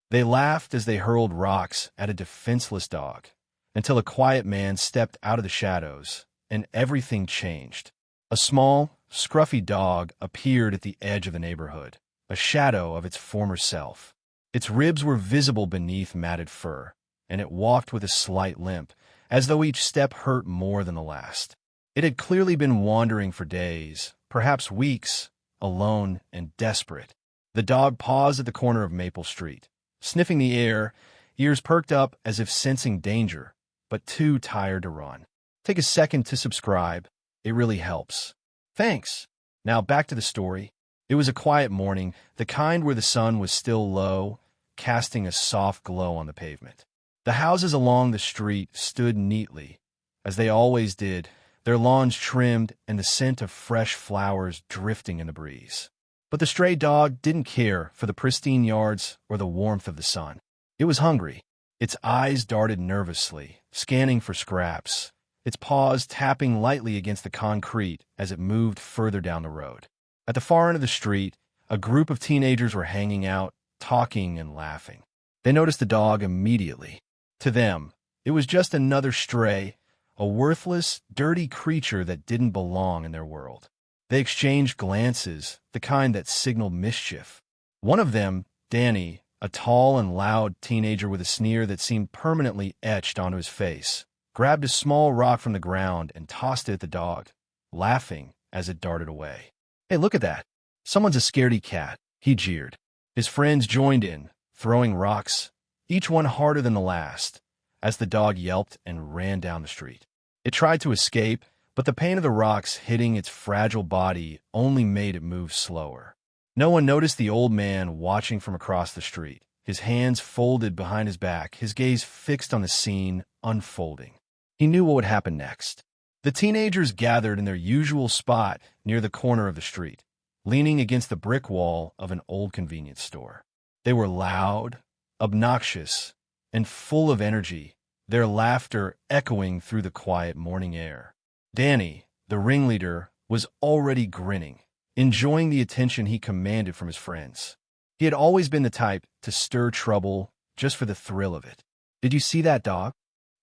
They laughed as they hurled rocks at a defenseless dog, until a quiet man stepped out of the shadows, and everything changed. A small, scruffy dog appeared at the edge of the neighborhood, a shadow of its former self. Its ribs were visible beneath matted fur, and it walked with a slight limp, as though each step hurt more than the last. It had clearly been wandering for days, perhaps weeks, alone and desperate. The dog paused at the corner of Maple Street, sniffing the air, ears perked up as if sensing danger, but too tired to run. Take a second to subscribe. It really helps. Thanks. Now back to the story. It was a quiet morning, the kind where the sun was still low, casting a soft glow on the pavement. The houses along the street stood neatly, as they always did, their lawns trimmed and the scent of fresh flowers drifting in the breeze. But the stray dog didn't care for the pristine yards or the warmth of the sun. It was hungry. Its eyes darted nervously, scanning for scraps, its paws tapping lightly against the concrete as it moved further down the road. At the far end of the street, a group of teenagers were hanging out, talking and laughing. They noticed the dog immediately. To them, it was just another stray, a worthless, dirty creature that didn't belong in their world. They exchanged glances, the kind that signaled mischief. One of them, Danny, a tall and loud teenager with a sneer that seemed permanently etched onto his face, grabbed a small rock from the ground and tossed it at the dog, laughing as it darted away. "Hey, look at that. Someone's a scaredy cat," he jeered. His friends joined in, throwing rocks, each one harder than the last, as the dog yelped and ran down the street. It tried to escape, but the pain of the rocks hitting its fragile body only made it move slower. No one noticed the old man watching from across the street, his hands folded behind his back, his gaze fixed on the scene unfolding. He knew what would happen next. The teenagers gathered in their usual spot near the corner of the street, leaning against the brick wall of an old convenience store. They were loud, obnoxious, and full of energy, their laughter echoing through the quiet morning air. Danny, the ringleader, was already grinning, enjoying the attention he commanded from his friends. He had always been the type to stir trouble just for the thrill of it. "Did you see that dog?"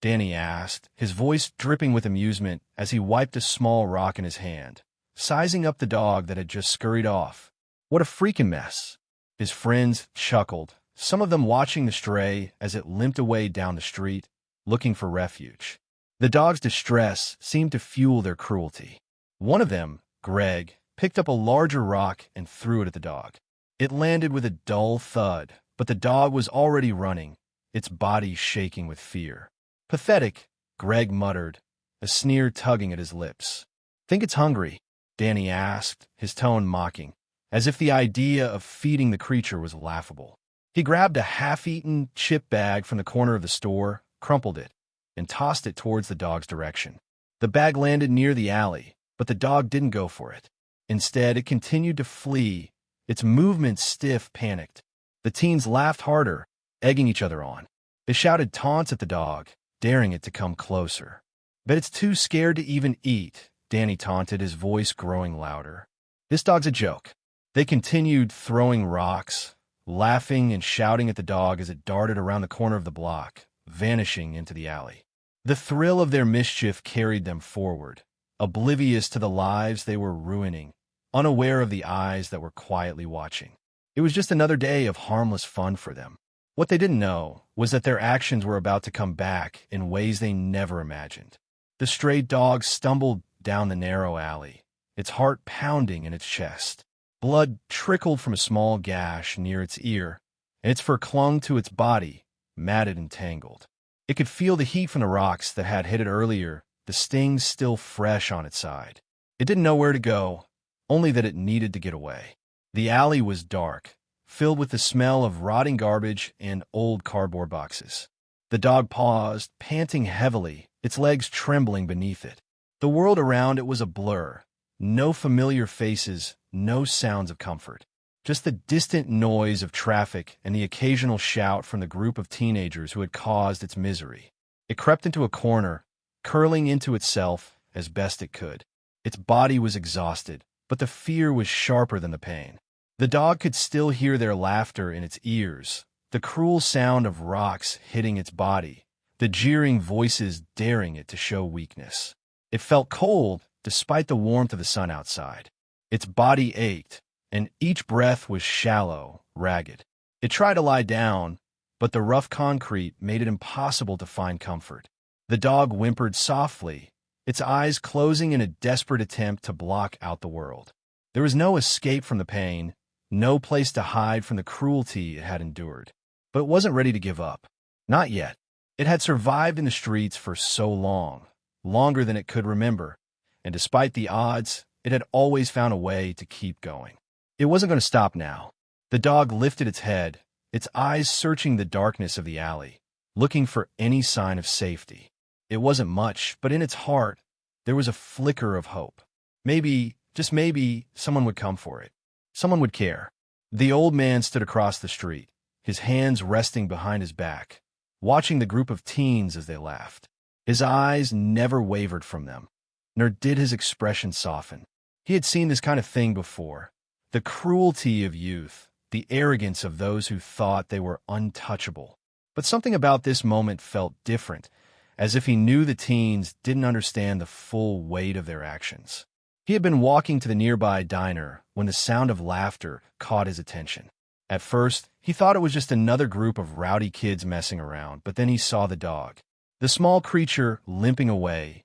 Danny asked, his voice dripping with amusement as he wiped a small rock in his hand, sizing up the dog that had just scurried off. "What a freaking mess." His friends chuckled, some of them watching the stray as it limped away down the street, looking for refuge. The dog's distress seemed to fuel their cruelty. One of them, Greg, picked up a larger rock and threw it at the dog. It landed with a dull thud, but the dog was already running, its body shaking with fear. "Pathetic," Greg muttered, a sneer tugging at his lips. "Think it's hungry?" Danny asked, his tone mocking, as if the idea of feeding the creature was laughable. He grabbed a half-eaten chip bag from the corner of the store, crumpled it, and tossed it towards the dog's direction. The bag landed near the alley, but the dog didn't go for it. Instead, it continued to flee, its movements stiff, panicked. The teens laughed harder, egging each other on. They shouted taunts at the dog, daring it to come closer. "Bet it's too scared to even eat," Danny taunted, his voice growing louder. "This dog's a joke." They continued throwing rocks, laughing and shouting at the dog as it darted around the corner of the block, vanishing into the alley. The thrill of their mischief carried them forward, oblivious to the lives they were ruining, unaware of the eyes that were quietly watching. It was just another day of harmless fun for them. What they didn't know was that their actions were about to come back in ways they never imagined. The stray dog stumbled down the narrow alley, its heart pounding in its chest. Blood trickled from a small gash near its ear, and its fur clung to its body, matted and tangled. It could feel the heat from the rocks that had hit it earlier, the stings still fresh on its side. It didn't know where to go, only that it needed to get away. The alley was dark, filled with the smell of rotting garbage and old cardboard boxes. The dog paused, panting heavily, its legs trembling beneath it. The world around it was a blur. No familiar faces, no sounds of comfort. Just the distant noise of traffic and the occasional shout from the group of teenagers who had caused its misery. It crept into a corner, curling into itself as best it could. Its body was exhausted, but the fear was sharper than the pain. The dog could still hear their laughter in its ears, the cruel sound of rocks hitting its body, the jeering voices daring it to show weakness. It felt cold despite the warmth of the sun outside. Its body ached, and each breath was shallow, ragged. It tried to lie down, but the rough concrete made it impossible to find comfort. The dog whimpered softly, its eyes closing in a desperate attempt to block out the world. There was no escape from the pain, no place to hide from the cruelty it had endured. But it wasn't ready to give up. Not yet. It had survived in the streets for so long, longer than it could remember, and despite the odds, it had always found a way to keep going. It wasn't going to stop now. The dog lifted its head, its eyes searching the darkness of the alley, looking for any sign of safety. It wasn't much, but in its heart, there was a flicker of hope. Maybe, just maybe, someone would come for it. Someone would care. The old man stood across the street, his hands resting behind his back, watching the group of teens as they laughed. His eyes never wavered from them, nor did his expression soften. He had seen this kind of thing before. The cruelty of youth, the arrogance of those who thought they were untouchable. But something about this moment felt different, as if he knew the teens didn't understand the full weight of their actions. He had been walking to the nearby diner when the sound of laughter caught his attention. At first, he thought it was just another group of rowdy kids messing around, but then he saw the dog. The small creature limping away,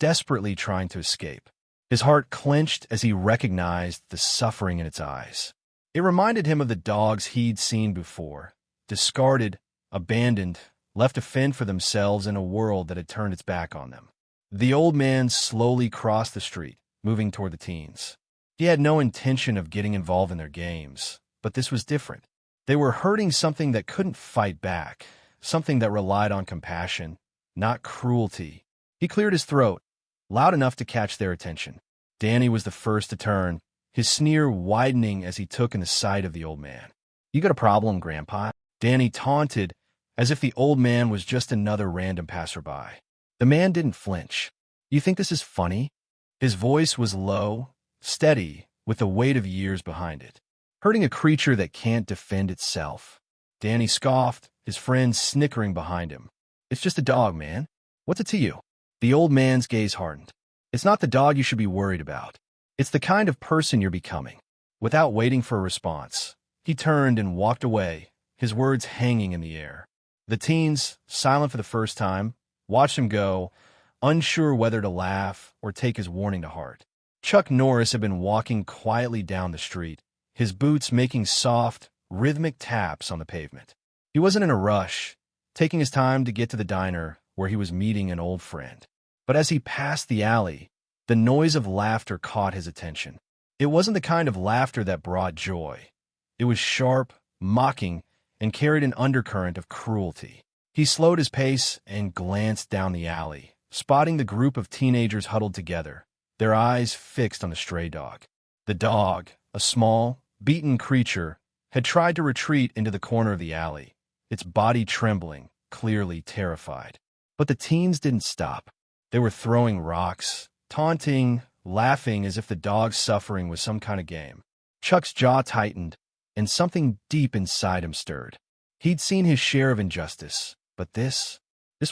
desperately trying to escape. His heart clenched as he recognized the suffering in its eyes. It reminded him of the dogs he'd seen before, discarded, abandoned, left to fend for themselves in a world that had turned its back on them. The old man slowly crossed the street, moving toward the teens. He had no intention of getting involved in their games, but this was different. They were hurting something that couldn't fight back, something that relied on compassion, not cruelty. He cleared his throat, loud enough to catch their attention. Danny was the first to turn, his sneer widening as he took in the sight of the old man. "You got a problem, Grandpa?" Danny taunted, as if the old man was just another random passerby. The man didn't flinch. "You think this is funny?" His voice was low, steady, with the weight of years behind it. "Hurting a creature that can't defend itself." Danny scoffed, his friends snickering behind him. "It's just a dog, man. What's it to you?" The old man's gaze hardened. "It's not the dog you should be worried about. It's the kind of person you're becoming." Without waiting for a response, he turned and walked away, his words hanging in the air. The teens, silent for the first time, watched him go, unsure whether to laugh or take his warning to heart. Chuck Norris had been walking quietly down the street, his boots making soft, rhythmic taps on the pavement. He wasn't in a rush, taking his time to get to the diner where he was meeting an old friend. But as he passed the alley, the noise of laughter caught his attention. It wasn't the kind of laughter that brought joy. It was sharp, mocking, and carried an undercurrent of cruelty. He slowed his pace and glanced down the alley, spotting the group of teenagers huddled together, their eyes fixed on the stray dog. The dog, a small, beaten creature, had tried to retreat into the corner of the alley, its body trembling, clearly terrified. But the teens didn't stop. They were throwing rocks, taunting, laughing as if the dog's suffering was some kind of game. Chuck's jaw tightened, and something deep inside him stirred. He'd seen his share of injustice, but this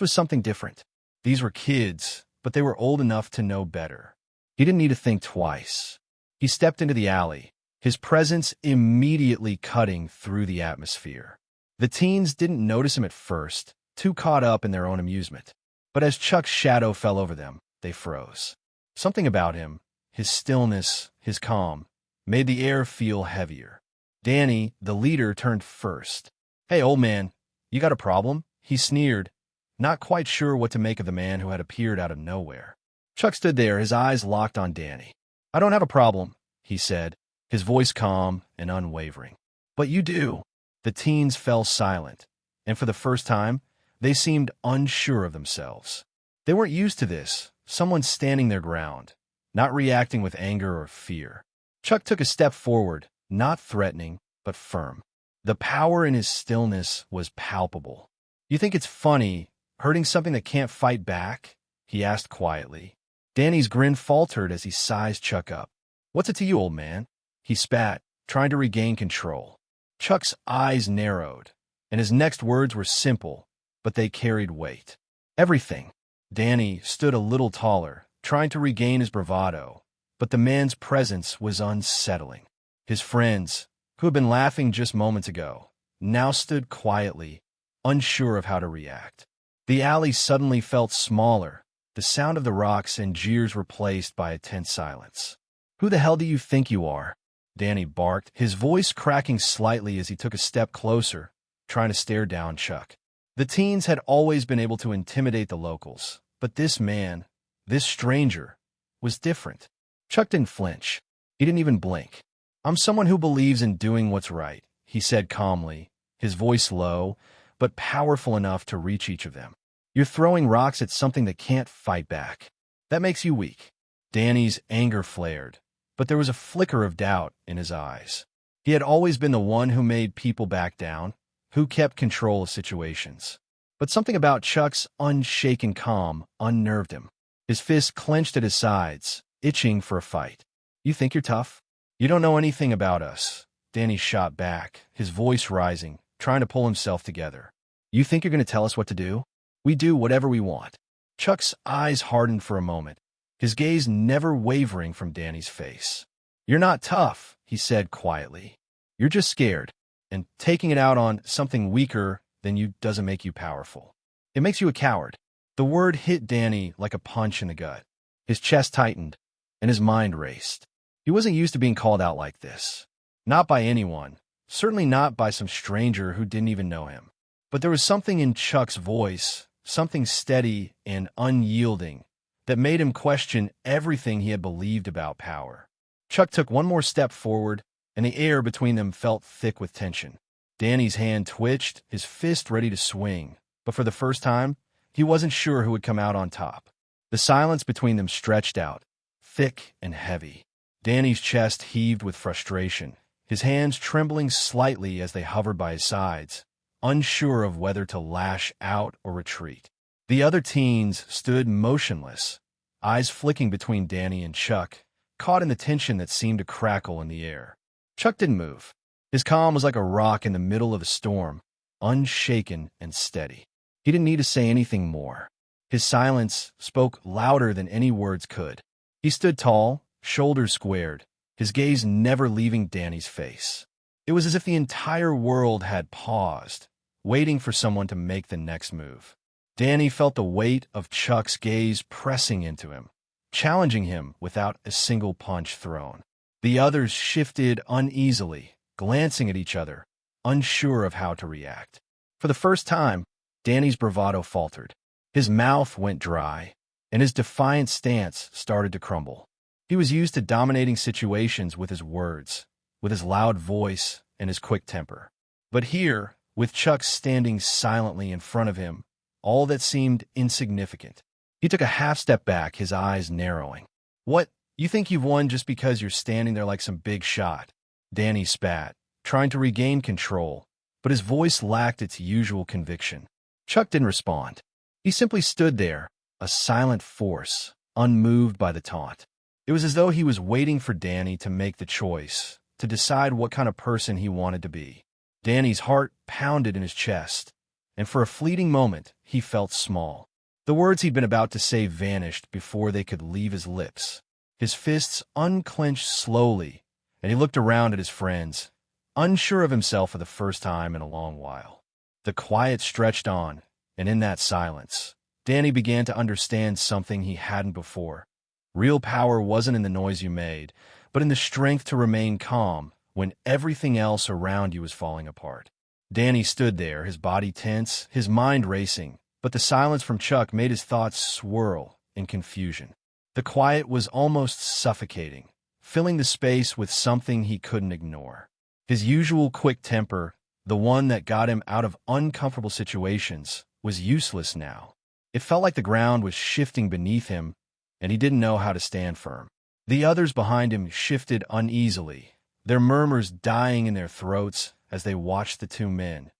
was something different. These were kids, but they were old enough to know better. He didn't need to think twice. He stepped into the alley, his presence immediately cutting through the atmosphere. The teens didn't notice him at first, too caught up in their own amusement. But as Chuck's shadow fell over them, they froze. Something about him, his stillness, his calm, made the air feel heavier. Danny, the leader, turned first. "Hey, old man, you got a problem?" he sneered, not quite sure what to make of the man who had appeared out of nowhere. Chuck stood there, his eyes locked on Danny. "I don't have a problem," he said, his voice calm and unwavering. "But you do." The teens fell silent, and for the first time, they seemed unsure of themselves. They weren't used to this, someone standing their ground, not reacting with anger or fear. Chuck took a step forward, not threatening, but firm. The power in his stillness was palpable. "You think it's funny, hurting something that can't fight back?" he asked quietly. Danny's grin faltered as he sized Chuck up. "What's it to you, old man?" He spat, trying to regain control. Chuck's eyes narrowed, and his next words were simple, but they carried weight. Everything. Danny stood a little taller, trying to regain his bravado, but the man's presence was unsettling. His friends, who had been laughing just moments ago, now stood quietly, unsure of how to react. The alley suddenly felt smaller. The sound of the rocks and jeers replaced by a tense silence. "Who the hell do you think you are?" Danny barked, his voice cracking slightly as he took a step closer, trying to stare down Chuck. The teens had always been able to intimidate the locals, but this man, this stranger, was different. Chuck didn't flinch. He didn't even blink. "I'm someone who believes in doing what's right," he said calmly, his voice low, but powerful enough to reach each of them. "You're throwing rocks at something that can't fight back. That makes you weak." Danny's anger flared, but there was a flicker of doubt in his eyes. He had always been the one who made people back down, who kept control of situations. But something about Chuck's unshaken calm unnerved him. His fists clenched at his sides, itching for a fight. "You think you're tough? You don't know anything about us." Danny shot back, his voice rising, trying to pull himself together. "You think you're going to tell us what to do? We do whatever we want." Chuck's eyes hardened for a moment, his gaze never wavering from Danny's face. "You're not tough," he said quietly. "You're just scared, and taking it out on something weaker than you doesn't make you powerful. It makes you a coward." The word hit Danny like a punch in the gut. His chest tightened, and his mind raced. He wasn't used to being called out like this. Not by anyone, certainly not by some stranger who didn't even know him. But there was something in Chuck's voice, something steady and unyielding, that made him question everything he had believed about power. Chuck took one more step forward, and the air between them felt thick with tension. Danny's hand twitched, his fist ready to swing, but for the first time, he wasn't sure who would come out on top. The silence between them stretched out, thick and heavy. Danny's chest heaved with frustration, his hands trembling slightly as they hovered by his sides, unsure of whether to lash out or retreat. The other teens stood motionless, eyes flicking between Danny and Chuck, caught in the tension that seemed to crackle in the air. Chuck didn't move. His calm was like a rock in the middle of a storm, unshaken and steady. He didn't need to say anything more. His silence spoke louder than any words could. He stood tall, shoulders squared, his gaze never leaving Danny's face. It was as if the entire world had paused, waiting for someone to make the next move. Danny felt the weight of Chuck's gaze pressing into him, challenging him without a single punch thrown. The others shifted uneasily, glancing at each other, unsure of how to react. For the first time, Danny's bravado faltered. His mouth went dry, and his defiant stance started to crumble. He was used to dominating situations with his words, with his loud voice and his quick temper. But here, with Chuck standing silently in front of him, all that seemed insignificant. He took a half step back, his eyes narrowing. "What, you think you've won just because you're standing there like some big shot?" Danny spat, trying to regain control, but his voice lacked its usual conviction. Chuck didn't respond. He simply stood there, a silent force, unmoved by the taunt. It was as though he was waiting for Danny to make the choice, to decide what kind of person he wanted to be. Danny's heart pounded in his chest, and for a fleeting moment, he felt small. The words he'd been about to say vanished before they could leave his lips. His fists unclenched slowly, and he looked around at his friends, unsure of himself for the first time in a long while. The quiet stretched on, and in that silence, Danny began to understand something he hadn't before. Real power wasn't in the noise you made, but in the strength to remain calm when everything else around you was falling apart. Danny stood there, his body tense, his mind racing, but the silence from Chuck made his thoughts swirl in confusion. The quiet was almost suffocating, filling the space with something he couldn't ignore. His usual quick temper, the one that got him out of uncomfortable situations, was useless now. It felt like the ground was shifting beneath him, and he didn't know how to stand firm. The others behind him shifted uneasily, their murmurs dying in their throats as they watched the two men.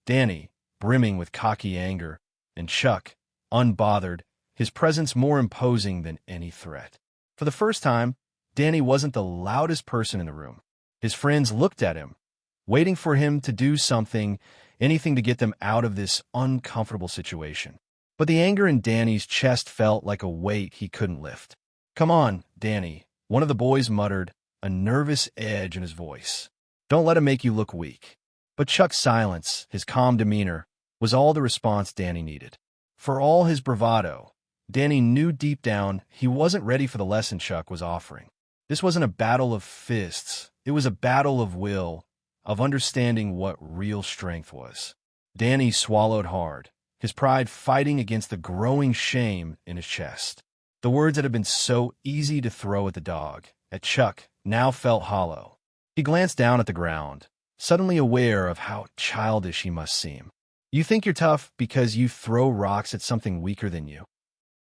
Danny, brimming with cocky anger, and Chuck, unbothered, his presence more imposing than any threat. For the first time, Danny wasn't the loudest person in the room. His friends looked at him, waiting for him to do something, anything to get them out of this uncomfortable situation. But the anger in Danny's chest felt like a weight he couldn't lift. "Come on, Danny," one of the boys muttered, a nervous edge in his voice. "Don't let him make you look weak." But Chuck's silence, his calm demeanor, was all the response Danny needed. For all his bravado, Danny knew deep down he wasn't ready for the lesson Chuck was offering. This wasn't a battle of fists. It was a battle of will, of understanding what real strength was. Danny swallowed hard, his pride fighting against the growing shame in his chest. The words that had been so easy to throw at the dog, at Chuck, now felt hollow. He glanced down at the ground, suddenly aware of how childish he must seem. "You think you're tough because you throw rocks at something weaker than you?"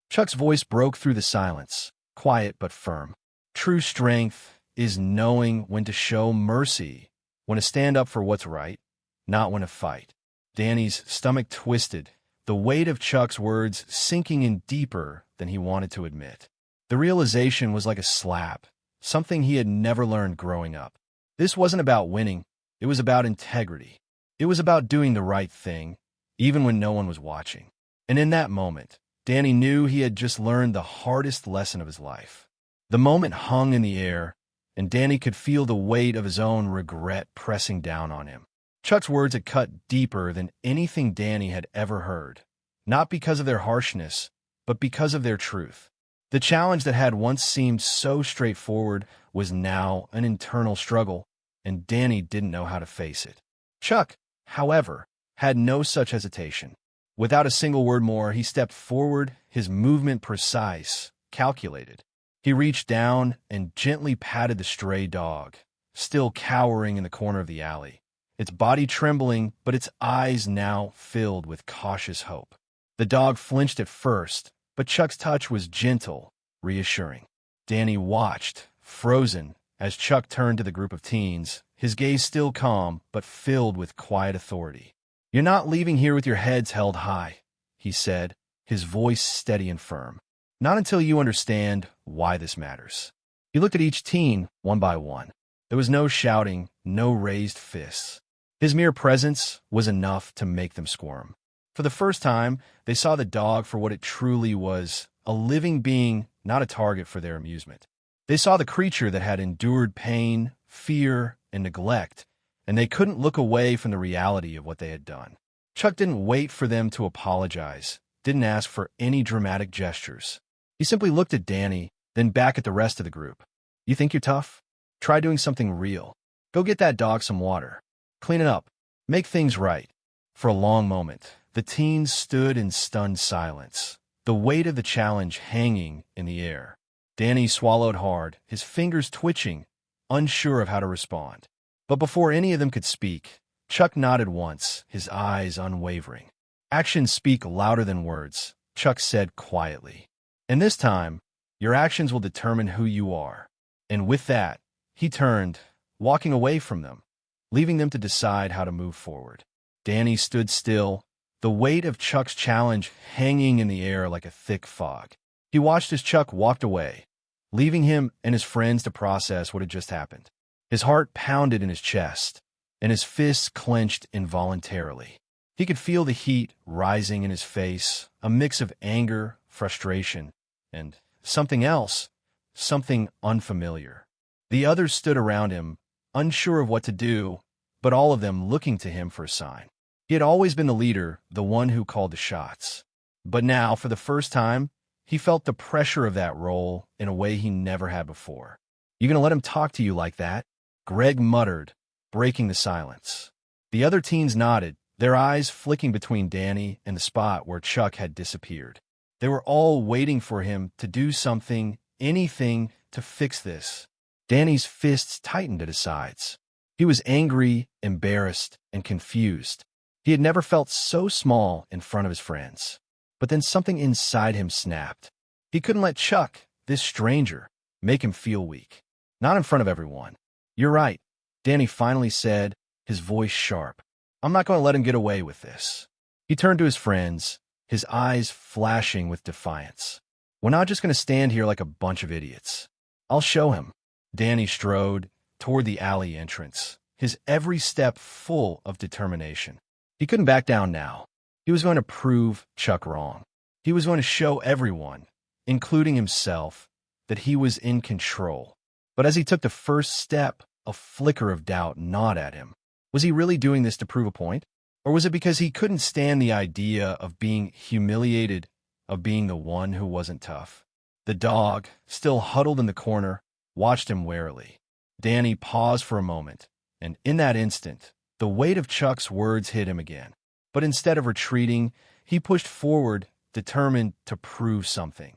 Chuck's voice broke through the silence, quiet but firm. "True strength is knowing when to show mercy, when to stand up for what's right, not when to fight." Danny's stomach twisted, the weight of Chuck's words sinking in deeper than he wanted to admit. The realization was like a slap, something he had never learned growing up. This wasn't about winning. It was about integrity. It was about doing the right thing, even when no one was watching. And in that moment, Danny knew he had just learned the hardest lesson of his life. The moment hung in the air, and Danny could feel the weight of his own regret pressing down on him. Chuck's words had cut deeper than anything Danny had ever heard, not because of their harshness, but because of their truth. The challenge that had once seemed so straightforward was now an internal struggle, and Danny didn't know how to face it. Chuck, however, had no such hesitation. Without a single word more, he stepped forward, his movement precise, calculated. He reached down and gently patted the stray dog, still cowering in the corner of the alley, its body trembling, but its eyes now filled with cautious hope. The dog flinched at first, but Chuck's touch was gentle, reassuring. Danny watched, frozen, as Chuck turned to the group of teens, his gaze still calm, but filled with quiet authority. "You're not leaving here with your heads held high," he said, his voice steady and firm. "Not until you understand why this matters." He looked at each teen, one by one. There was no shouting, no raised fists. His mere presence was enough to make them squirm. For the first time, they saw the dog for what it truly was, a living being, not a target for their amusement. They saw the creature that had endured pain, fear, and neglect, and they couldn't look away from the reality of what they had done. Chuck didn't wait for them to apologize, didn't ask for any dramatic gestures. He simply looked at Danny, then back at the rest of the group. "You think you're tough? Try doing something real. Go get that dog some water. Clean it up. Make things right." For a long moment, the teens stood in stunned silence, the weight of the challenge hanging in the air. Danny swallowed hard, his fingers twitching, unsure of how to respond. But before any of them could speak, Chuck nodded once, his eyes unwavering. "Actions speak louder than words," Chuck said quietly. "And this time, your actions will determine who you are." And with that, he turned, walking away from them, leaving them to decide how to move forward. Danny stood still, the weight of Chuck's challenge hanging in the air like a thick fog. He watched as Chuck walked away, leaving him and his friends to process what had just happened. His heart pounded in his chest, and his fists clenched involuntarily. He could feel the heat rising in his face, a mix of anger, frustration, and something else, something unfamiliar. The others stood around him, unsure of what to do, but all of them looking to him for a sign. He had always been the leader, the one who called the shots. But now, for the first time, he felt the pressure of that role in a way he never had before. "You gonna let him talk to you like that?" Greg muttered, breaking the silence. The other teens nodded, their eyes flicking between Danny and the spot where Chuck had disappeared. They were all waiting for him to do something, anything, to fix this. Danny's fists tightened at his sides. He was angry, embarrassed, and confused. He had never felt so small in front of his friends. But then something inside him snapped. He couldn't let Chuck, this stranger, make him feel weak. Not in front of everyone. "You're right," Danny finally said, his voice sharp. "I'm not going to let him get away with this." He turned to his friends, his eyes flashing with defiance. "We're not just going to stand here like a bunch of idiots. I'll show him." Danny strode toward the alley entrance, his every step full of determination. He couldn't back down now. He was going to prove Chuck wrong. He was going to show everyone, including himself, that he was in control. But as he took the first step, a flicker of doubt gnawed at him. Was he really doing this to prove a point? Or was it because he couldn't stand the idea of being humiliated, of being the one who wasn't tough? The dog, still huddled in the corner, watched him warily. Danny paused for a moment, and in that instant, the weight of Chuck's words hit him again. But instead of retreating, he pushed forward, determined to prove something,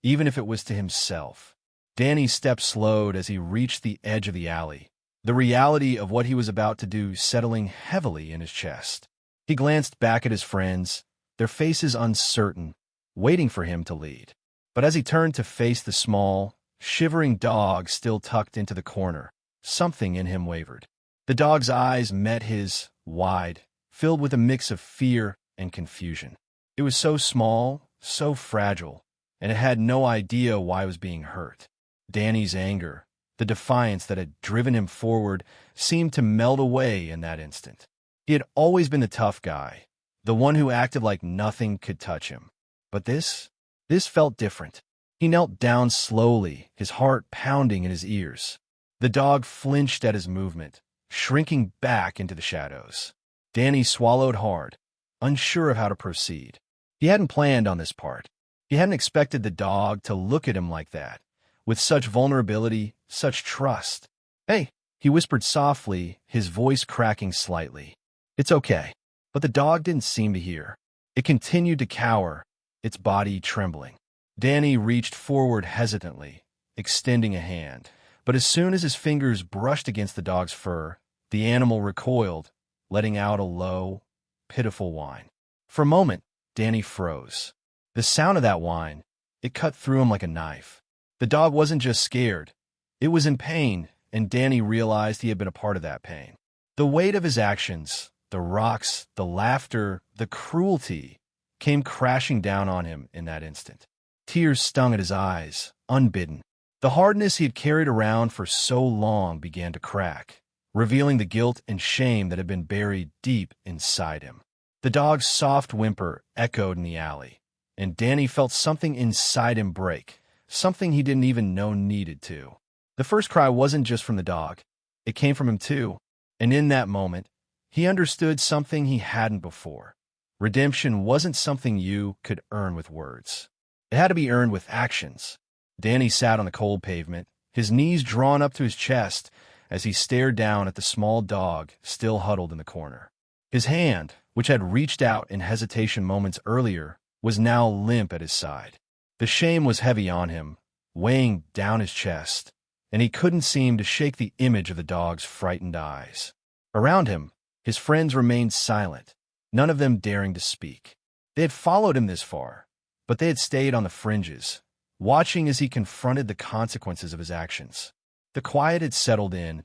even if it was to himself. Danny's steps slowed as he reached the edge of the alley, the reality of what he was about to do settling heavily in his chest. He glanced back at his friends, their faces uncertain, waiting for him to lead. But as he turned to face the small, shivering dog still tucked into the corner, something in him wavered. The dog's eyes met his, wide, filled with a mix of fear and confusion. It was so small, so fragile, and it had no idea why it was being hurt. Danny's anger, the defiance that had driven him forward, seemed to melt away in that instant. He had always been the tough guy, the one who acted like nothing could touch him. But this felt different. He knelt down slowly, his heart pounding in his ears. The dog flinched at his movement, shrinking back into the shadows. Danny swallowed hard, unsure of how to proceed. He hadn't planned on this part. He hadn't expected the dog to look at him like that, with such vulnerability, such trust. "Hey," he whispered softly, his voice cracking slightly. "It's okay." But the dog didn't seem to hear. It continued to cower, its body trembling. Danny reached forward hesitantly, extending a hand. But as soon as his fingers brushed against the dog's fur, the animal recoiled, letting out a low, pitiful whine. For a moment, Danny froze. The sound of that whine, it cut through him like a knife. The dog wasn't just scared. It was in pain, and Danny realized he had been a part of that pain. The weight of his actions, the rocks, the laughter, the cruelty, came crashing down on him in that instant. Tears stung at his eyes, unbidden. The hardness he had carried around for so long began to crack, revealing the guilt and shame that had been buried deep inside him. The dog's soft whimper echoed in the alley, and Danny felt something inside him break, something he didn't even know needed to. The first cry wasn't just from the dog. It came from him too, and in that moment, he understood something he hadn't before. Redemption wasn't something you could earn with words. It had to be earned with actions. Danny sat on the cold pavement, his knees drawn up to his chest as he stared down at the small dog still huddled in the corner. His hand, which had reached out in hesitation moments earlier, was now limp at his side. The shame was heavy on him, weighing down his chest, and he couldn't seem to shake the image of the dog's frightened eyes. Around him, his friends remained silent, none of them daring to speak. They had followed him this far, but they had stayed on the fringes, watching as he confronted the consequences of his actions. The quiet had settled in,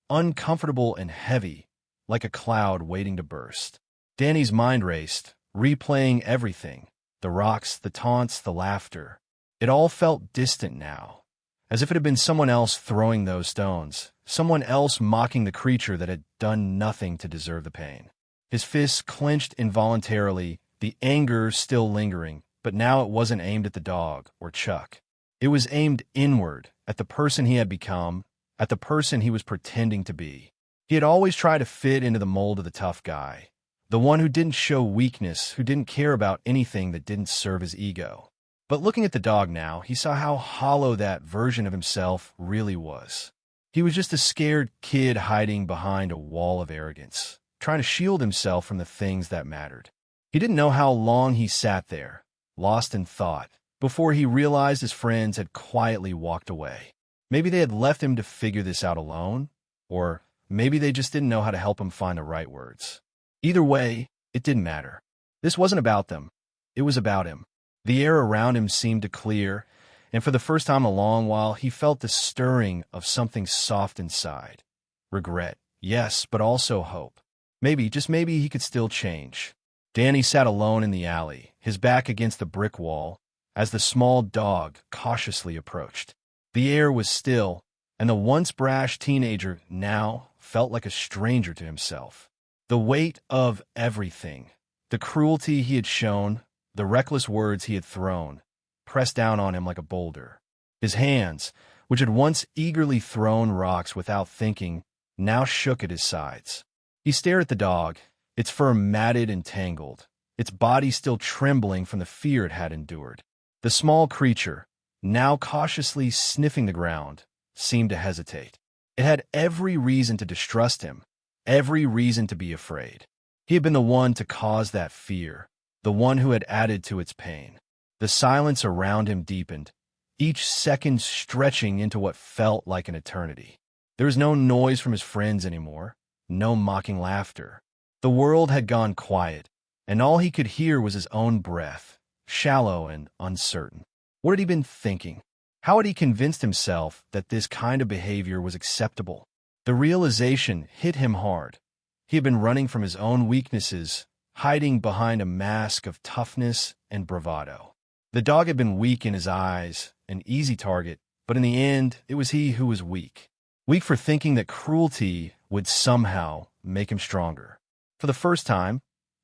uncomfortable and heavy, like a cloud waiting to burst. Danny's mind raced, replaying everything, the rocks, the taunts, the laughter. It all felt distant now, as if it had been someone else throwing those stones, someone else mocking the creature that had done nothing to deserve the pain. His fists clenched involuntarily, the anger still lingering, but now it wasn't aimed at the dog or Chuck. It was aimed inward, at the person he had become, at the person he was pretending to be. He had always tried to fit into the mold of the tough guy, the one who didn't show weakness, who didn't care about anything that didn't serve his ego. But looking at the dog now, he saw how hollow that version of himself really was. He was just a scared kid hiding behind a wall of arrogance, trying to shield himself from the things that mattered. He didn't know how long he sat there, lost in thought, before he realized his friends had quietly walked away. Maybe they had left him to figure this out alone, or maybe they just didn't know how to help him find the right words. Either way, it didn't matter. This wasn't about them. It was about him. The air around him seemed to clear, and for the first time in a long while, he felt the stirring of something soft inside. Regret, yes, but also hope. Maybe, just maybe, he could still change. Danny sat alone in the alley, his back against the brick wall, as the small dog cautiously approached. The air was still, and the once brash teenager now felt like a stranger to himself. The weight of everything, the cruelty he had shown, the reckless words he had thrown, pressed down on him like a boulder. His hands, which had once eagerly thrown rocks without thinking, now shook at his sides. He stared at the dog, its fur matted and tangled, its body still trembling from the fear it had endured. The small creature, now cautiously sniffing the ground, seemed to hesitate. It had every reason to distrust him, every reason to be afraid. He had been the one to cause that fear, the one who had added to its pain. The silence around him deepened, each second stretching into what felt like an eternity. There was no noise from his friends anymore, no mocking laughter. The world had gone quiet, and all he could hear was his own breath, shallow and uncertain. What had he been thinking? How had he convinced himself that this kind of behavior was acceptable? The realization hit him hard. He had been running from his own weaknesses, hiding behind a mask of toughness and bravado. The dog had been weak in his eyes, an easy target, but in the end, it was he who was weak. Weak for thinking that cruelty would somehow make him stronger. For the first time,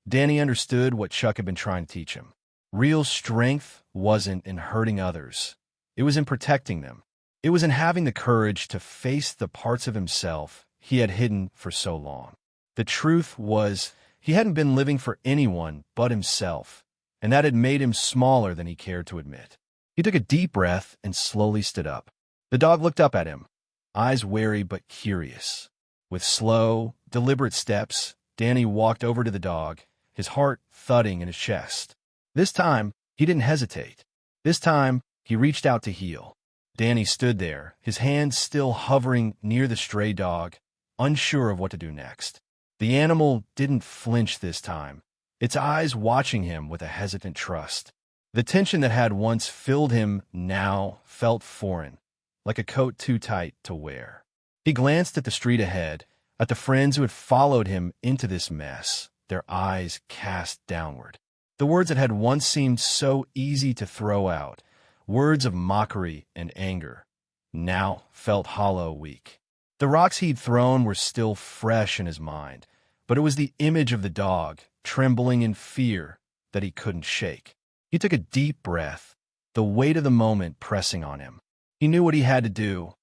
Danny understood what Chuck had been trying to teach him. Real strength wasn't in hurting others. It was in protecting them. It was in having the courage to face the parts of himself he had hidden for so long. The truth was, he hadn't been living for anyone but himself, and that had made him smaller than he cared to admit. He took a deep breath and slowly stood up. The dog looked up at him, eyes wary but curious. With slow, deliberate steps, Danny walked over to the dog, his heart thudding in his chest. This time, he didn't hesitate. This time, he reached out to heel. Danny stood there, his hands still hovering near the stray dog, unsure of what to do next. The animal didn't flinch this time, its eyes watching him with a hesitant trust. The tension that had once filled him now felt foreign, like a coat too tight to wear. He glanced at the street ahead, at the friends who had followed him into this mess, their eyes cast downward. The words that had once seemed so easy to throw out, words of mockery and anger, now felt hollow, weak. The rocks he'd thrown were still fresh in his mind, but it was the image of the dog, trembling in fear, that he couldn't shake. He took a deep breath, the weight of the moment pressing on him. He knew what he had to do,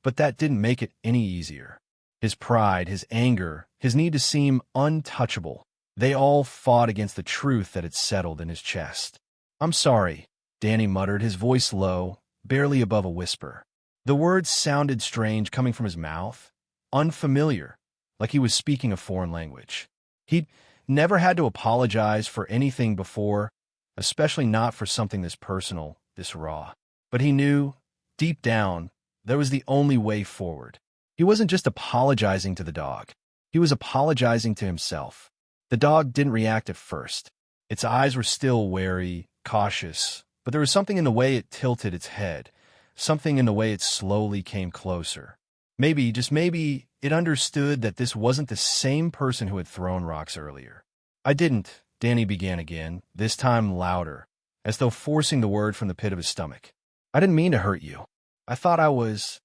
but that didn't make it any easier. His pride, his anger, his need to seem untouchable, they all fought against the truth that had settled in his chest. "I'm sorry," Danny muttered, his voice low, barely above a whisper. The words sounded strange coming from his mouth, unfamiliar, like he was speaking a foreign language. He'd never had to apologize for anything before, especially not for something this personal, this raw. But he knew, deep down, that was the only way forward. He wasn't just apologizing to the dog. He was apologizing to himself. The dog didn't react at first. Its eyes were still wary, cautious, but there was something in the way it tilted its head, something in the way it slowly came closer. Maybe, just maybe, it understood that this wasn't the same person who had thrown rocks earlier. "I didn't," Danny began again, this time louder, as though forcing the word from the pit of his stomach. "I didn't mean to hurt you. I thought I was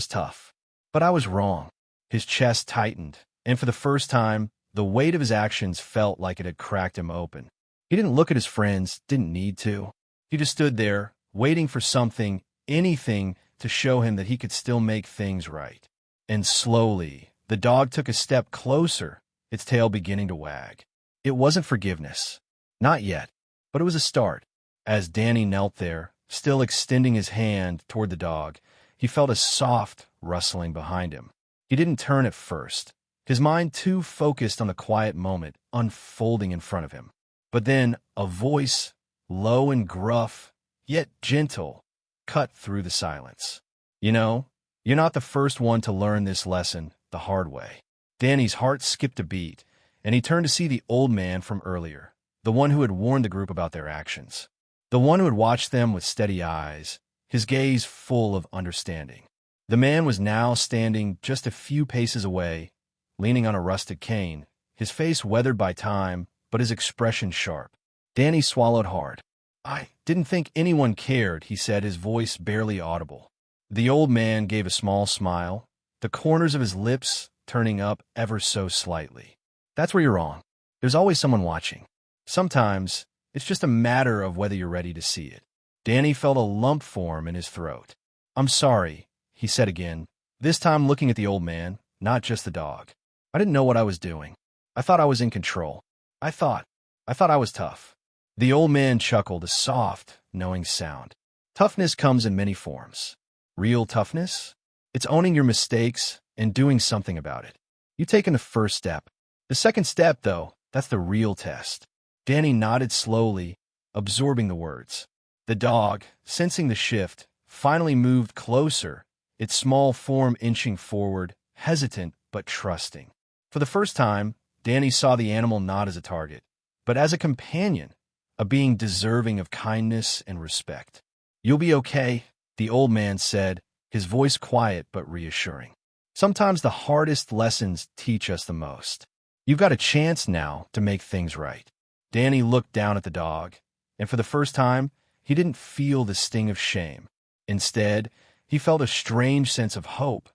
tough. But I was wrong." His chest tightened, and for the first time, the weight of his actions felt like it had cracked him open. He didn't look at his friends, didn't need to. He just stood there, waiting for something, anything, to show him that he could still make things right. And slowly, the dog took a step closer, its tail beginning to wag. It wasn't forgiveness. Not yet. But it was a start. As Danny knelt there, still extending his hand toward the dog, he felt a soft rustling behind him. He didn't turn at first, his mind too focused on the quiet moment unfolding in front of him. But then a voice, low and gruff, yet gentle, cut through the silence. "You know, you're not the first one to learn this lesson the hard way." Danny's heart skipped a beat, and he turned to see the old man from earlier, the one who had warned the group about their actions, the one who had watched them with steady eyes, his gaze full of understanding. The man was now standing just a few paces away, leaning on a rusted cane, his face weathered by time, but his expression sharp. Danny swallowed hard. "I didn't think anyone cared," he said, his voice barely audible. The old man gave a small smile, the corners of his lips turning up ever so slightly. That's where you're wrong. There's always someone watching. Sometimes, it's just a matter of whether you're ready to see it. Danny felt a lump form in his throat. I'm sorry, he said again, this time looking at the old man, not just the dog. I didn't know what I was doing. I thought I was in control. I thought I was tough. The old man chuckled, a soft, knowing sound. Toughness comes in many forms. Real toughness? It's owning your mistakes and doing something about it. You've taken the first step. The second step, though, that's the real test. Danny nodded slowly, absorbing the words. The dog, sensing the shift, finally moved closer, its small form inching forward, hesitant but trusting. For the first time, Danny saw the animal not as a target, but as a companion, a being deserving of kindness and respect. You'll be okay, the old man said, his voice quiet but reassuring. Sometimes the hardest lessons teach us the most. You've got a chance now to make things right. Danny looked down at the dog, and for the first time, he didn't feel the sting of shame. Instead, he felt a strange sense of hope,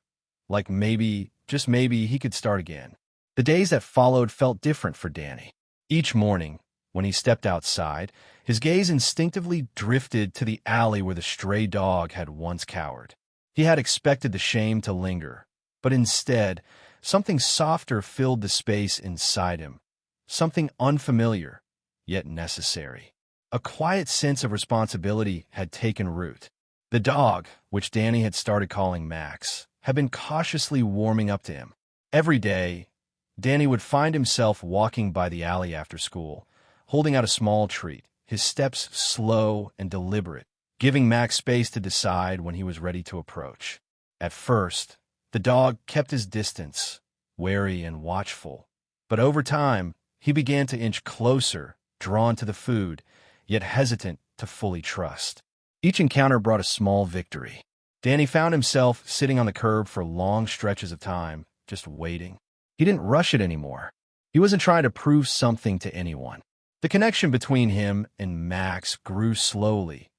like maybe, just maybe, he could start again. The days that followed felt different for Danny. Each morning, when he stepped outside, his gaze instinctively drifted to the alley where the stray dog had once cowered. He had expected the shame to linger, but instead, something softer filled the space inside him, something unfamiliar, yet necessary. A quiet sense of responsibility had taken root. The dog, which Danny had started calling Max, had been cautiously warming up to him. Every day, Danny would find himself walking by the alley after school, holding out a small treat, his steps slow and deliberate, giving Max space to decide when he was ready to approach. At first, the dog kept his distance, wary and watchful, but over time, he began to inch closer, drawn to the food, yet hesitant to fully trust. Each encounter brought a small victory. Danny found himself sitting on the curb for long stretches of time, just waiting. He didn't rush it anymore. He wasn't trying to prove something to anyone. The connection between him and Max grew slowly,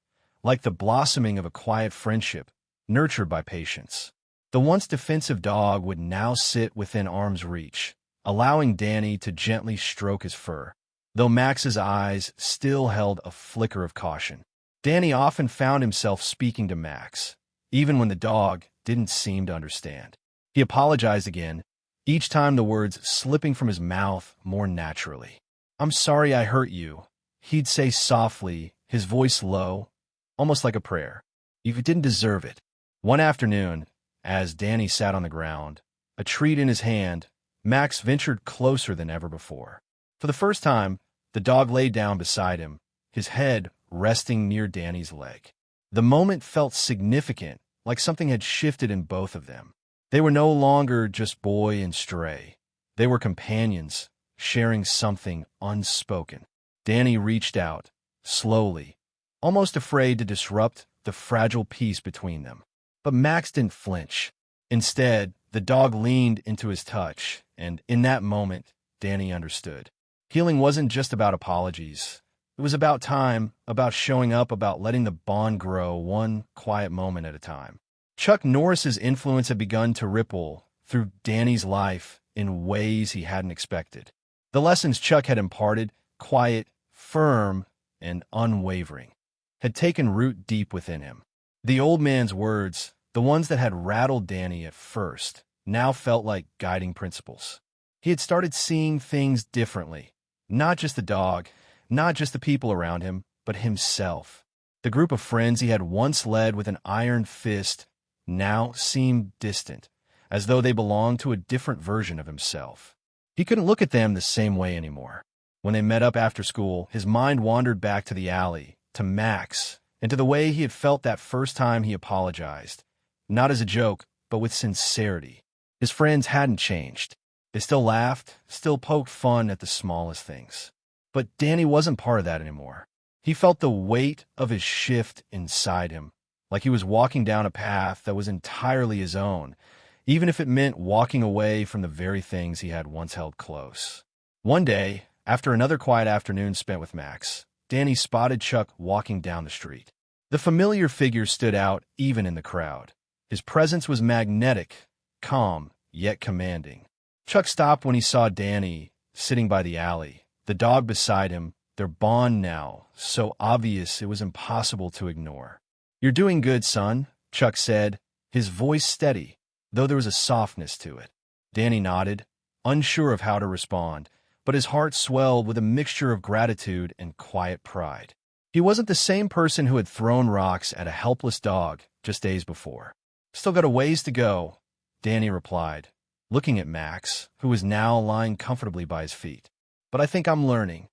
like the blossoming of a quiet friendship, nurtured by patience. The once defensive dog would now sit within arm's reach, allowing Danny to gently stroke his fur, though Max's eyes still held a flicker of caution. Danny often found himself speaking to Max, even when the dog didn't seem to understand. He apologized again, each time the words slipping from his mouth more naturally. "I'm sorry I hurt you," he'd say softly, his voice low, almost like a prayer. "You didn't deserve it." One afternoon, as Danny sat on the ground, a treat in his hand, Max ventured closer than ever before. For the first time, the dog lay down beside him, his head resting near Danny's leg. The moment felt significant, like something had shifted in both of them. They were no longer just boy and stray. They were companions, sharing something unspoken. Danny reached out, slowly, almost afraid to disrupt the fragile peace between them. But Max didn't flinch. Instead, the dog leaned into his touch, and in that moment, Danny understood. Healing wasn't just about apologies. It was about time, about showing up, about letting the bond grow one quiet moment at a time. Chuck Norris's influence had begun to ripple through Danny's life in ways he hadn't expected. The lessons Chuck had imparted, quiet, firm, and unwavering, had taken root deep within him. The old man's words, the ones that had rattled Danny at first, now felt like guiding principles. He had started seeing things differently, not just the dog, not just the people around him, but himself. The group of friends he had once led with an iron fist now seemed distant, as though they belonged to a different version of himself. He couldn't look at them the same way anymore. When they met up after school, his mind wandered back to the alley, to Max, and to the way he had felt that first time he apologized, not as a joke, but with sincerity. His friends hadn't changed. They still laughed, still poked fun at the smallest things. But Danny wasn't part of that anymore. He felt the weight of his shift inside him, like he was walking down a path that was entirely his own, even if it meant walking away from the very things he had once held close. One day, after another quiet afternoon spent with Max, Danny spotted Chuck walking down the street. The familiar figure stood out even in the crowd. His presence was magnetic, calm, yet commanding. Chuck stopped when he saw Danny sitting by the alley, the dog beside him, their bond now so obvious it was impossible to ignore. "You're doing good, son," Chuck said, his voice steady, though there was a softness to it. Danny nodded, unsure of how to respond, but his heart swelled with a mixture of gratitude and quiet pride. He wasn't the same person who had thrown rocks at a helpless dog just days before. "Still got a ways to go," Danny replied, looking at Max, who was now lying comfortably by his feet. "But I think I'm learning."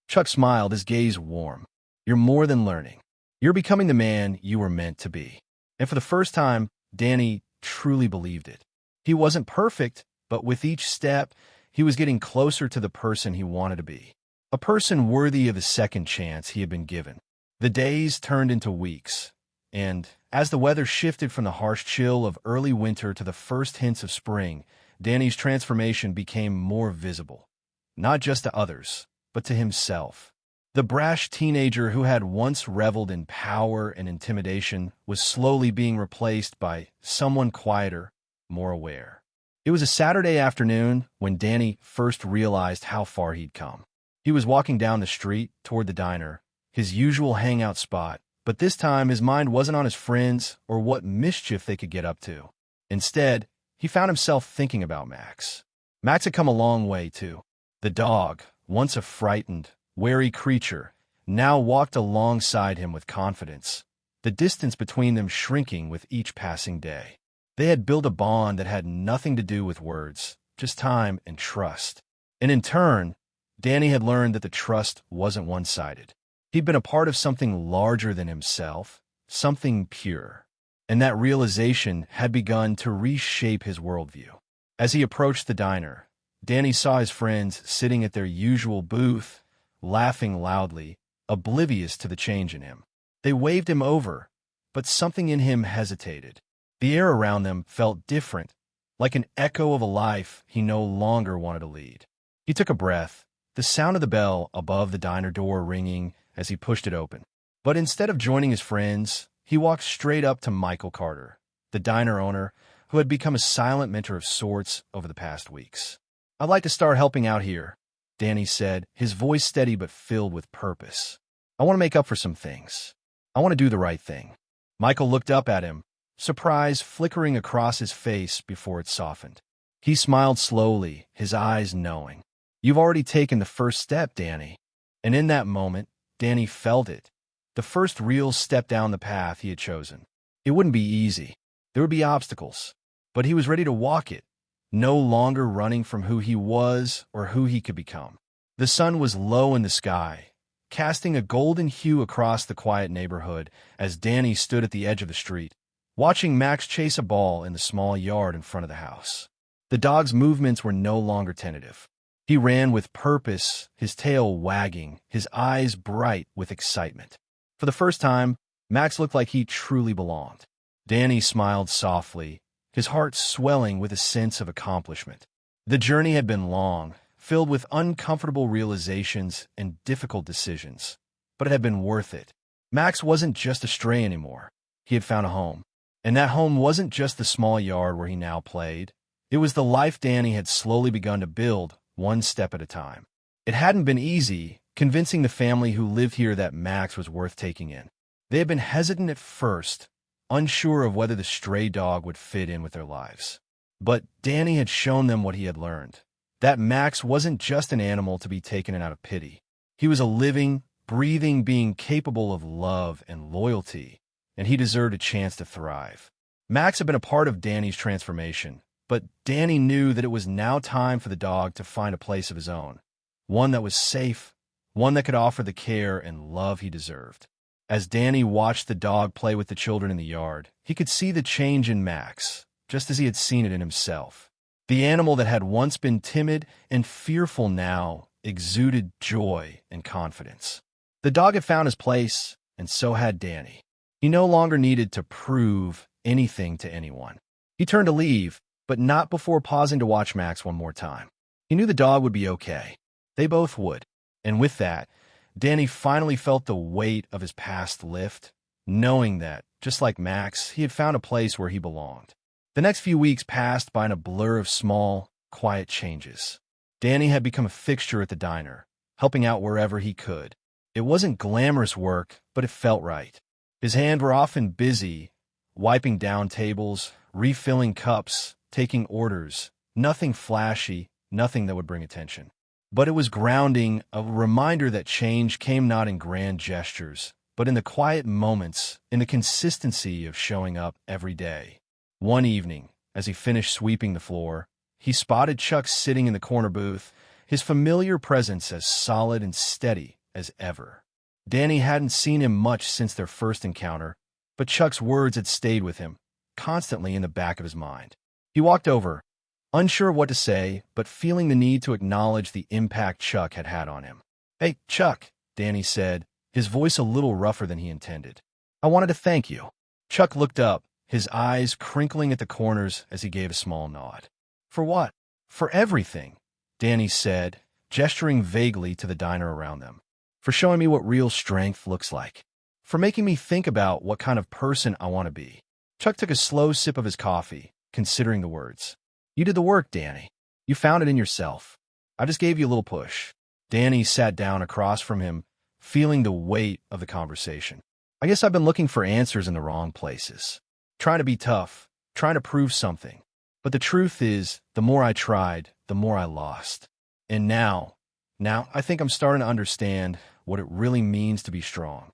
Chuck smiled, his gaze warm. "You're more than learning. You're becoming the man you were meant to be." And for the first time, Danny truly believed it. He wasn't perfect, but with each step, he was getting closer to the person he wanted to be. A person worthy of the second chance he had been given. The days turned into weeks, and as the weather shifted from the harsh chill of early winter to the first hints of spring, Danny's transformation became more visible. Not just to others, but to himself. The brash teenager who had once reveled in power and intimidation was slowly being replaced by someone quieter, more aware. It was a Saturday afternoon when Danny first realized how far he'd come. He was walking down the street toward the diner, his usual hangout spot, but this time his mind wasn't on his friends or what mischief they could get up to. Instead, he found himself thinking about Max. Max had come a long way, too. The dog, once a frightened, wary creature, now walked alongside him with confidence, the distance between them shrinking with each passing day. They had built a bond that had nothing to do with words, just time and trust. And in turn, Danny had learned that the trust wasn't one-sided. He'd been a part of something larger than himself, something pure. And that realization had begun to reshape his worldview. As he approached the diner, Danny saw his friends sitting at their usual booth, laughing loudly, oblivious to the change in him. They waved him over, but something in him hesitated. The air around them felt different, like an echo of a life he no longer wanted to lead. He took a breath, the sound of the bell above the diner door ringing as he pushed it open. But instead of joining his friends, he walked straight up to Michael Carter, the diner owner, who had become a silent mentor of sorts over the past weeks. "I'd like to start helping out here," Danny said, his voice steady but filled with purpose. "I want to make up for some things. I want to do the right thing." Michael looked up at him, surprise flickering across his face before it softened. He smiled slowly, his eyes knowing. "You've already taken the first step, Danny." And in that moment, Danny felt it. The first real step down the path he had chosen. It wouldn't be easy. There would be obstacles. But he was ready to walk it, no longer running from who he was or who he could become. The sun was low in the sky, casting a golden hue across the quiet neighborhood as Danny stood at the edge of the street, watching Max chase a ball in the small yard in front of the house. The dog's movements were no longer tentative. He ran with purpose, his tail wagging, his eyes bright with excitement. For the first time, Max looked like he truly belonged. Danny smiled softly, his heart swelling with a sense of accomplishment. The journey had been long, filled with uncomfortable realizations and difficult decisions, but it had been worth it. Max wasn't just a stray anymore. He had found a home. And that home wasn't just the small yard where he now played. It was the life Danny had slowly begun to build, one step at a time. It hadn't been easy convincing the family who lived here that Max was worth taking in. They had been hesitant at first, unsure of whether the stray dog would fit in with their lives. But Danny had shown them what he had learned, that Max wasn't just an animal to be taken in out of pity. He was a living, breathing being capable of love and loyalty, and he deserved a chance to thrive. Max had been a part of Danny's transformation, but Danny knew that it was now time for the dog to find a place of his own, one that was safe, one that could offer the care and love he deserved. As Danny watched the dog play with the children in the yard, he could see the change in Max, just as he had seen it in himself. The animal that had once been timid and fearful now exuded joy and confidence. The dog had found his place, and so had Danny. He no longer needed to prove anything to anyone. He turned to leave, but not before pausing to watch Max one more time. He knew the dog would be okay. They both would. And with that, Danny finally felt the weight of his past lift, knowing that Just like Max, he had found a place where he belonged. The next few weeks passed by in a blur of small, quiet changes. Danny had become a fixture at the diner, helping out wherever he could. It wasn't glamorous work, but it felt right. His hands were often busy, wiping down tables, refilling cups, taking orders. Nothing flashy, nothing that would bring attention. But it was grounding, a reminder that change came not in grand gestures, but in the quiet moments, in the consistency of showing up every day. One evening, as he finished sweeping the floor, he spotted Chuck sitting in the corner booth, his familiar presence as solid and steady as ever. Danny hadn't seen him much since their first encounter, but Chuck's words had stayed with him, constantly in the back of his mind. He walked over, unsure of what to say, but feeling the need to acknowledge the impact Chuck had had on him. "Hey, Chuck," Danny said, his voice a little rougher than he intended. "I wanted to thank you." Chuck looked up, his eyes crinkling at the corners as he gave a small nod. "For what?" "For everything," Danny said, gesturing vaguely to the diner around them. "For showing me what real strength looks like. For making me think about what kind of person I want to be." Chuck took a slow sip of his coffee, considering the words. "You did the work, Danny. You found it in yourself. I just gave you a little push." Danny sat down across from him, feeling the weight of the conversation. "I guess I've been looking for answers in the wrong places. Trying to be tough, trying to prove something. But the truth is, the more I tried, the more I lost. And now I think I'm starting to understand what it really means to be strong."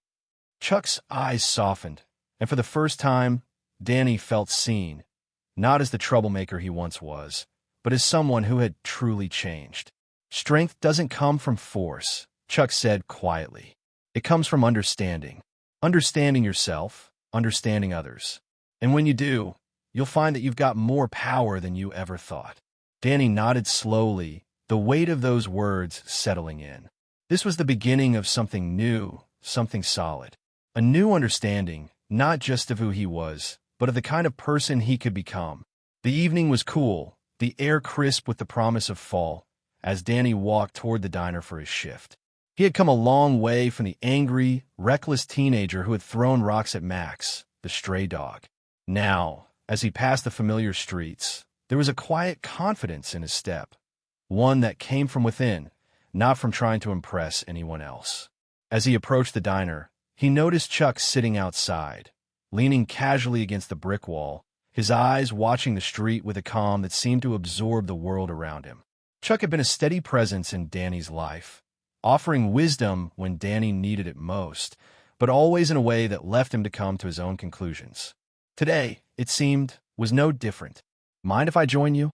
Chuck's eyes softened, and for the first time, Danny felt seen, not as the troublemaker he once was, but as someone who had truly changed. "Strength doesn't come from force," Chuck said quietly. "It comes from understanding. Understanding yourself, understanding others. And when you do, you'll find that you've got more power than you ever thought." Danny nodded slowly, the weight of those words settling in. This was the beginning of something new, something solid. A new understanding, not just of who he was, but of the kind of person he could become. The evening was cool, the air crisp with the promise of fall, as Danny walked toward the diner for his shift. He had come a long way from the angry, reckless teenager who had thrown rocks at Max, the stray dog. Now, as he passed the familiar streets, there was a quiet confidence in his step, one that came from within, not from trying to impress anyone else. As he approached the diner, he noticed Chuck sitting outside, leaning casually against the brick wall, his eyes watching the street with a calm that seemed to absorb the world around him. Chuck had been a steady presence in Danny's life, offering wisdom when Danny needed it most, but always in a way that left him to come to his own conclusions. Today, it seemed, was no different. "Mind if I join you?"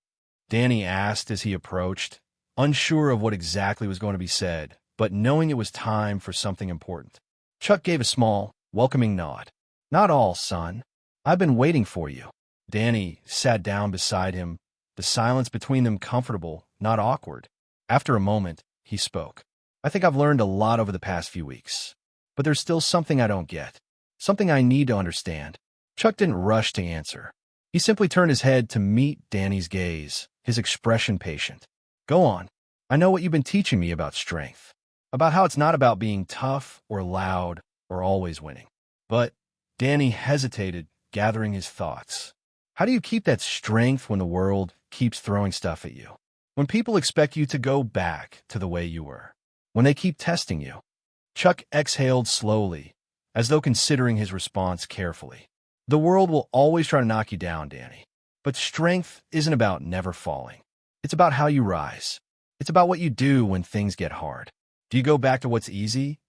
Danny asked as he approached, unsure of what exactly was going to be said, but knowing it was time for something important. Chuck gave a small, welcoming nod. "Not all, son. I've been waiting for you." Danny sat down beside him, the silence between them comfortable, not awkward. After a moment, he spoke. "I think I've learned a lot over the past few weeks, but there's still something I don't get, something I need to understand." Chuck didn't rush to answer. He simply turned his head to meet Danny's gaze, his expression patient. "Go on. I know what you've been teaching me about strength, about how it's not about being tough or loud or always winning." But Danny hesitated, gathering his thoughts. "How do you keep that strength when the world keeps throwing stuff at you? When people expect you to go back to the way you were? When they keep testing you?" Chuck exhaled slowly, as though considering his response carefully. "The world will always try to knock you down, Danny. But strength isn't about never falling. It's about how you rise. It's about what you do when things get hard. Do you go back to what's easy?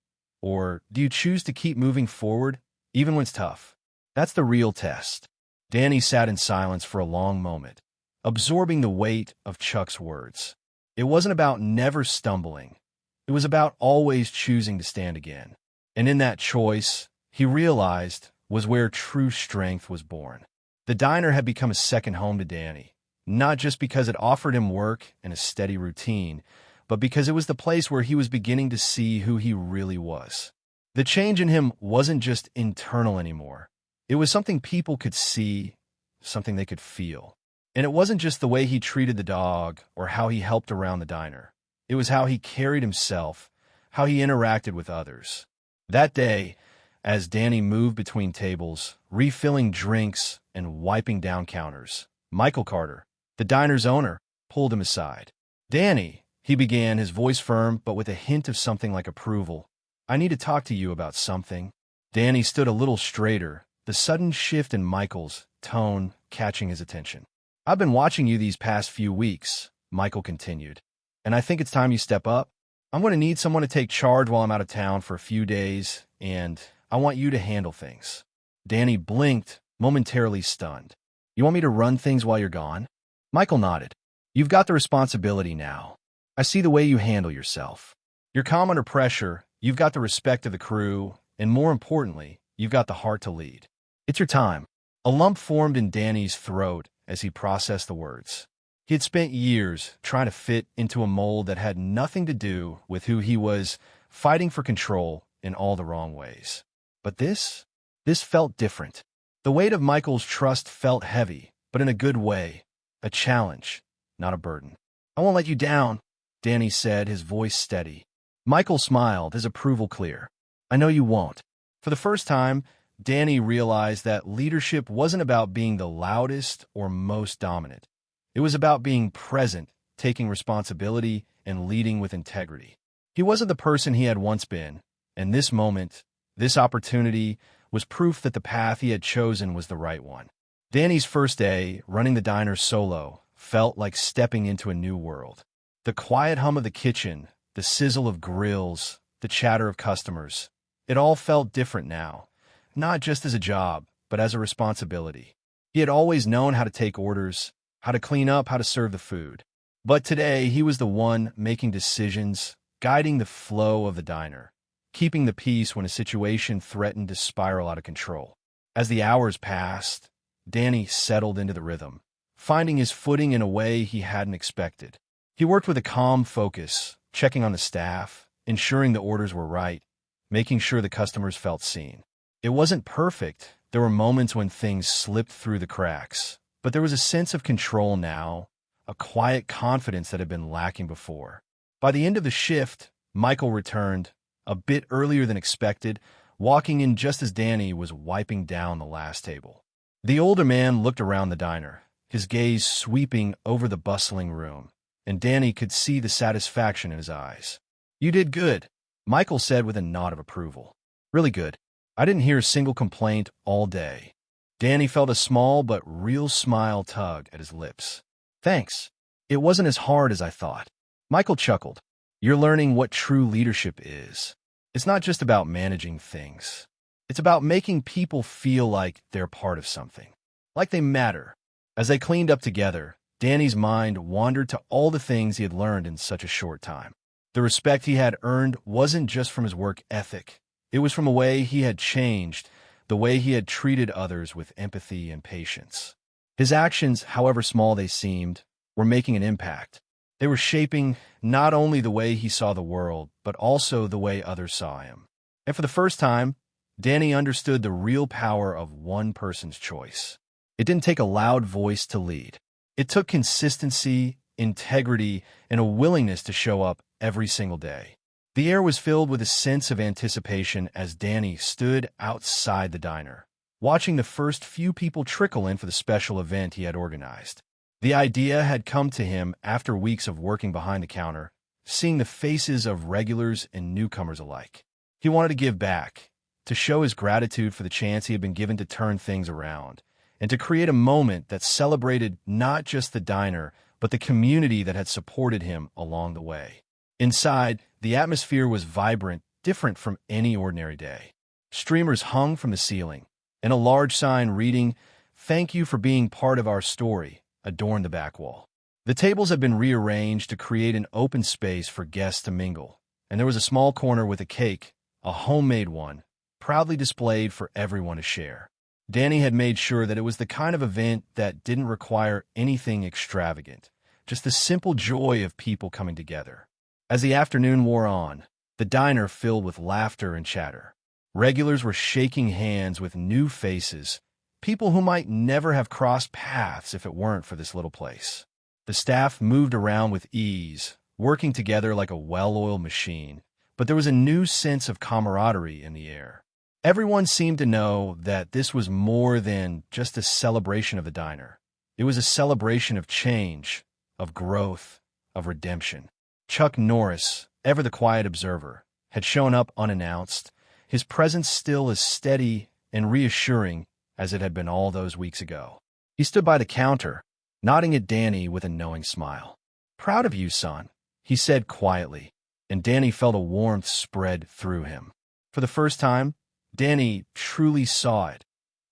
Or do you choose to keep moving forward, even when it's tough? That's the real test." Danny sat in silence for a long moment, absorbing the weight of Chuck's words. It wasn't about never stumbling. It was about always choosing to stand again. And in that choice, he realized, was where true strength was born. The diner had become a second home to Danny, not just because it offered him work and a steady routine, but because it was the place where he was beginning to see who he really was. The change in him wasn't just internal anymore. It was something people could see, something they could feel. And it wasn't just the way he treated the dog or how he helped around the diner. It was how he carried himself, how he interacted with others. That day, as Danny moved between tables, refilling drinks and wiping down counters. Michael Carter, the diner's owner, pulled him aside. "Danny," he began, his voice firm but with a hint of something like approval. "I need to talk to you about something." Danny stood a little straighter, the sudden shift in Michael's tone catching his attention. "I've been watching you these past few weeks," Michael continued, "and I think it's time you step up. I'm going to need someone to take charge while I'm out of town for a few days, and I want you to handle things." Danny blinked, momentarily stunned. "You want me to run things while you're gone?" Michael nodded. "You've got the responsibility now. I see the way you handle yourself. You're calm under pressure, you've got the respect of the crew, and more importantly, you've got the heart to lead. It's your time." A lump formed in Danny's throat as he processed the words. He had spent years trying to fit into a mold that had nothing to do with who he was, fighting for control in all the wrong ways. But this felt different. The weight of Michael's trust felt heavy, but in a good way. A challenge, not a burden. "I won't let you down," Danny said, his voice steady. Michael smiled, his approval clear. "I know you won't." For the first time, Danny realized that leadership wasn't about being the loudest or most dominant. It was about being present, taking responsibility, and leading with integrity. He wasn't the person he had once been, and this moment, this opportunity, was proof that the path he had chosen was the right one. Danny's first day, running the diner solo, felt like stepping into a new world. The quiet hum of the kitchen, the sizzle of grills, the chatter of customers, it all felt different now, not just as a job, but as a responsibility. He had always known how to take orders, how to clean up, how to serve the food. But today, he was the one making decisions, guiding the flow of the diner, keeping the peace when a situation threatened to spiral out of control. As the hours passed, Danny settled into the rhythm, finding his footing in a way he hadn't expected. He worked with a calm focus, checking on the staff, ensuring the orders were right, making sure the customers felt seen. It wasn't perfect. There were moments when things slipped through the cracks, but there was a sense of control now, a quiet confidence that had been lacking before. By the end of the shift, Michael returned, a bit earlier than expected, walking in just as Danny was wiping down the last table. The older man looked around the diner, his gaze sweeping over the bustling room, and Danny could see the satisfaction in his eyes. "You did good," Michael said with a nod of approval. "Really good. I didn't hear a single complaint all day." Danny felt a small but real smile tug at his lips. "Thanks. It wasn't as hard as I thought." Michael chuckled. "You're learning what true leadership is. It's not just about managing things. It's about making people feel like they're part of something, like they matter." As they cleaned up together, Danny's mind wandered to all the things he had learned in such a short time. The respect he had earned wasn't just from his work ethic. It was from the way he had changed, the way he had treated others with empathy and patience. His actions, however small they seemed, were making an impact. They were shaping not only the way he saw the world, but also the way others saw him. And for the first time, Danny understood the real power of one person's choice. It didn't take a loud voice to lead. It took consistency, integrity, and a willingness to show up every single day. The air was filled with a sense of anticipation as Danny stood outside the diner, watching the first few people trickle in for the special event he had organized. The idea had come to him after weeks of working behind the counter, seeing the faces of regulars and newcomers alike. He wanted to give back, to show his gratitude for the chance he had been given to turn things around, and to create a moment that celebrated not just the diner, but the community that had supported him along the way. Inside, the atmosphere was vibrant, different from any ordinary day. Streamers hung from the ceiling, and a large sign reading, "Thank you for being part of our story," adorned the back wall. The tables had been rearranged to create an open space for guests to mingle, and there was a small corner with a cake, a homemade one, proudly displayed for everyone to share. Danny had made sure that it was the kind of event that didn't require anything extravagant, just the simple joy of people coming together. As the afternoon wore on, the diner filled with laughter and chatter. Regulars were shaking hands with new faces, people who might never have crossed paths if it weren't for this little place. The staff moved around with ease, working together like a well-oiled machine, but there was a new sense of camaraderie in the air. Everyone seemed to know that this was more than just a celebration of the diner. It was a celebration of change, of growth, of redemption. Chuck Norris, ever the quiet observer, had shown up unannounced, his presence still as steady and reassuring as it had been all those weeks ago. He stood by the counter, nodding at Danny with a knowing smile. "Proud of you, son," he said quietly, and Danny felt a warmth spread through him. For the first time, Danny truly saw it.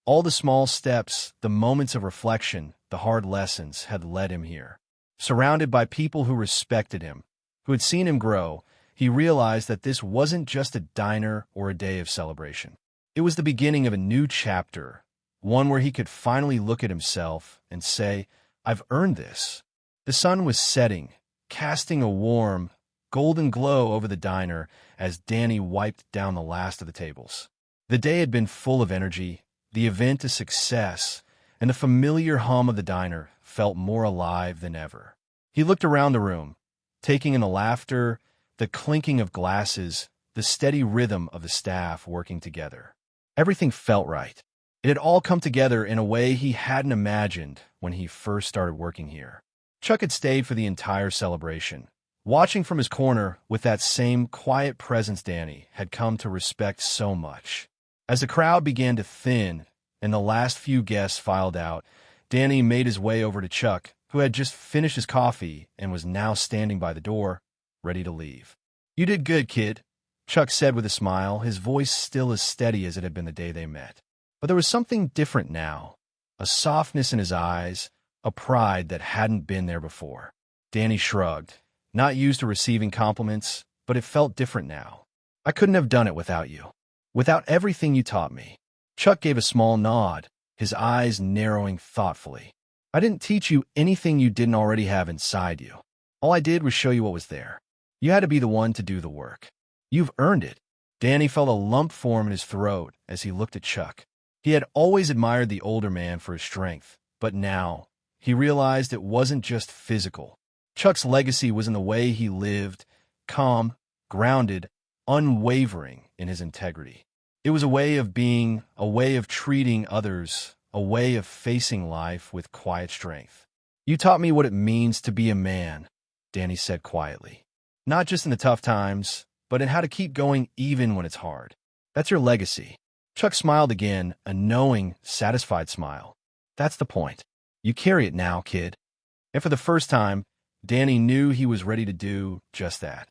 All the small steps, the moments of reflection, the hard lessons had led him here. Surrounded by people who respected him, who had seen him grow, he realized that this wasn't just a diner or a day of celebration. It was the beginning of a new chapter, one where he could finally look at himself and say, "I've earned this." The sun was setting, casting a warm, golden glow over the diner as Danny wiped down the last of the tables. The day had been full of energy, the event a success, and the familiar hum of the diner felt more alive than ever. He looked around the room, taking in the laughter, the clinking of glasses, the steady rhythm of the staff working together. Everything felt right. It had all come together in a way he hadn't imagined when he first started working here. Chuck had stayed for the entire celebration, watching from his corner with that same quiet presence Danny had come to respect so much. As the crowd began to thin and the last few guests filed out, Danny made his way over to Chuck, who had just finished his coffee and was now standing by the door, ready to leave. "You did good, kid," Chuck said with a smile, his voice still as steady as it had been the day they met. But there was something different now, a softness in his eyes, a pride that hadn't been there before. Danny shrugged, not used to receiving compliments, but it felt different now. "I couldn't have done it without you. Without everything you taught me." Chuck gave a small nod, his eyes narrowing thoughtfully. "I didn't teach you anything you didn't already have inside you. All I did was show you what was there. You had to be the one to do the work. You've earned it." Danny felt a lump form in his throat as he looked at Chuck. He had always admired the older man for his strength, but now he realized it wasn't just physical. Chuck's legacy was in the way he lived, calm, grounded, unwavering in his integrity. It was a way of being, a way of treating others, a way of facing life with quiet strength. "You taught me what it means to be a man," Danny said quietly. "Not just in the tough times, but in how to keep going even when it's hard. That's your legacy." Chuck smiled again, a knowing, satisfied smile. "That's the point. You carry it now, kid." And for the first time, Danny knew he was ready to do just that.